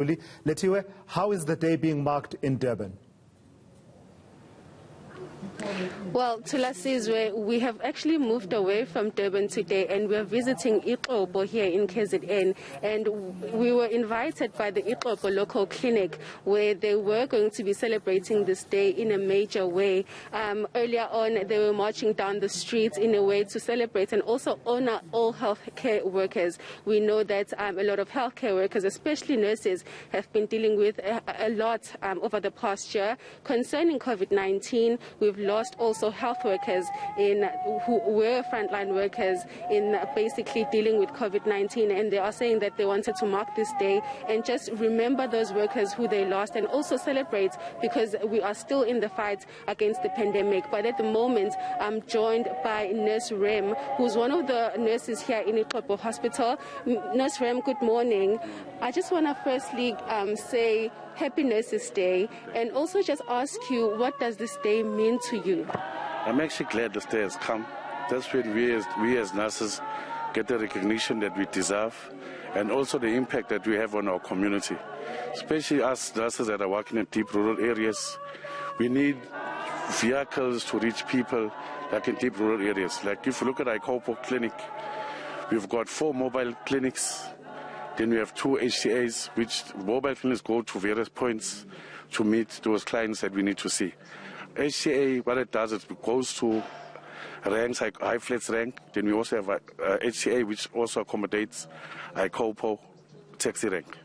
Letiwe, how is the day being marked in Durban? Well, Thulasizwe, we have actually moved away from Durban today and we're visiting Iqobo here in KZN, and we were invited by the Iqobo local clinic where they were going to be celebrating this day in a major way. Earlier on, they were marching down the streets in a way to celebrate and also honor all healthcare workers. We know that a lot of healthcare workers, especially nurses, have been dealing with a lot over the past year. Concerning COVID-19, we've lost also health workers who were frontline workers in basically dealing with COVID-19, and they are saying that they wanted to mark this day and just remember those workers who they lost and also celebrate, because we are still in the fight against the pandemic. But at the moment, I'm joined by Nurse Rem, who's one of the nurses here in Iqobo Hospital. Nurse Rem, good morning. I just want to firstly say Happy Nurses Day, and also just ask you, what does this day mean to you? I'm actually glad this day has come. That's when we as nurses get the recognition that we deserve, and also the impact that we have on our community. Especially us nurses that are working in deep rural areas. We need vehicles to reach people like in deep rural areas. Like if you look at Iqobo Clinic, we've got 4 mobile clinics. Then we have 2 HCAs, which mobile clinics go to various points to meet those clients that we need to see. HCA, what it does is it goes to ranks like high flats rank. Then we also have a HCA, which also accommodates Iqobo taxi rank.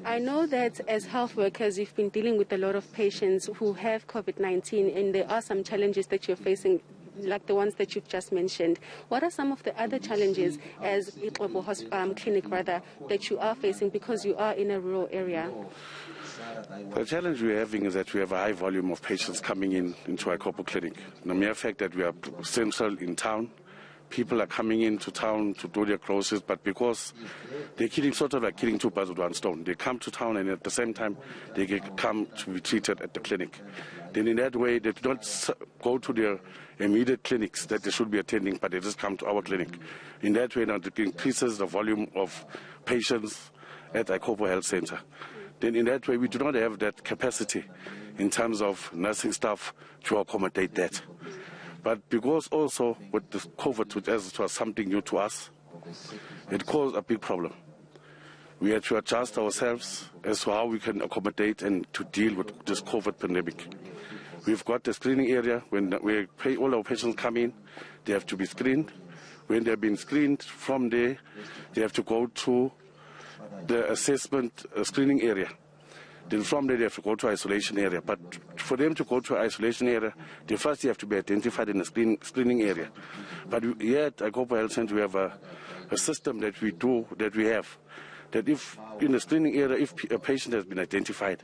I know that as health workers, you've been dealing with a lot of patients who have COVID-19, and there are some challenges that you're facing, like the ones that you've just mentioned. What are some of the other challenges as Iqobo Clinic that you are facing, because you are in a rural area? The challenge we're having is that we have a high volume of patients coming into Iqobo Clinic. The mere fact that we are central in town, people are coming into town to do their groceries, but because they're killing, sort of like killing 2 birds with 1 stone. They come to town and at the same time they come to be treated at the clinic. Then in that way, they don't go to their immediate clinics that they should be attending, but they just come to our clinic. In that way, now it increases the volume of patients at Iqobo Health Center. Then in that way, we do not have that capacity in terms of nursing staff to accommodate that. But because also with the COVID, which was something new to us, it caused a big problem. We had to adjust ourselves as to how we can accommodate and to deal with this COVID pandemic. We've got the screening area. When all our patients come in, they have to be screened. When they've been screened from there, they have to go to the assessment screening area. Then from there, they have to go to isolation area. But for them to go to isolation area, they first have to be identified in the screening area. But here at Iqobo Health Center, we have a system that we have, that if in the screening area, if a patient has been identified,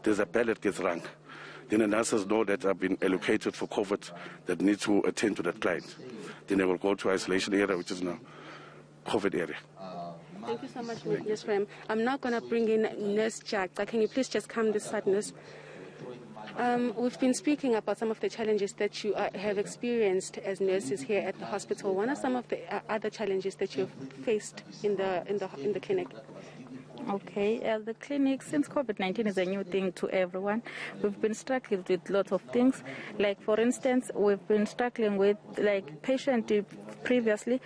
there's a bell that gets rung. Then the nurses know that have been allocated for COVID that need to attend to that client. Then they will go to isolation area, which is now COVID area. Thank you so much, Ms. Rem. I'm now going to bring in Nurse Jack. Can you please just come this side, Nurse? We've been speaking about some of the challenges that you have experienced as nurses here at the hospital. What are some of the other challenges that you've faced in the clinic? Okay, the clinic, since COVID-19 is a new thing to everyone, we've been struggling with lots of things. Like, for instance, we've been struggling with, like, patient previously.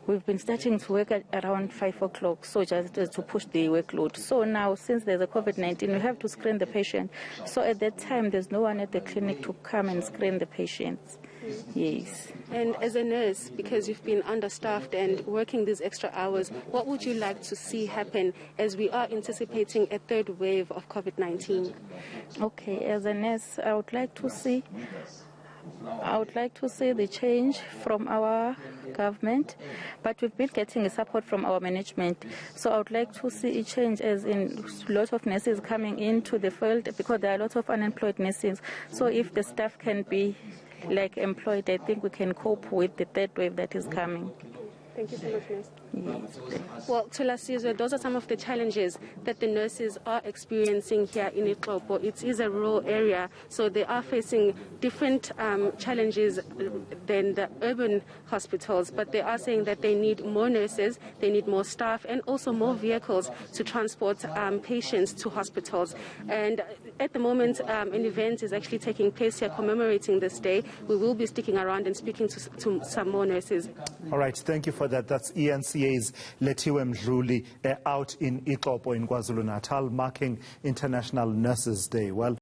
We've been starting to work at around 5 o'clock, so just to push the workload. So now, since there's a COVID-19, we have to screen the patient. So at that time, there's no one at the clinic to come and screen the patients. Yes. And as a nurse, because you've been understaffed and working these extra hours, what would you like to see happen as we are anticipating a 3rd wave of COVID-19? Okay, as a nurse, I would like to see the change from our government, but we've been getting support from our management. So I would like to see a change, as in a lot of nurses coming into the field, because there are a lot of unemployed nurses. So if the staff can be employed, I think we can cope with the 3rd wave that is coming. Thank you so much, Nurse. Well, Thulasizwe, those are some of the challenges that the nurses are experiencing here in Ixopo. It is a rural area, so they are facing different challenges than the urban hospitals, but they are saying that they need more nurses, they need more staff, and also more vehicles to transport patients to hospitals. And at the moment, an event is actually taking place here commemorating this day. We will be sticking around and speaking to some more nurses. All right, thank you for that. That's ENCA's Lethiwe Mdluli out in Ixopo in KwaZulu-Natal, marking International Nurses Day. Well.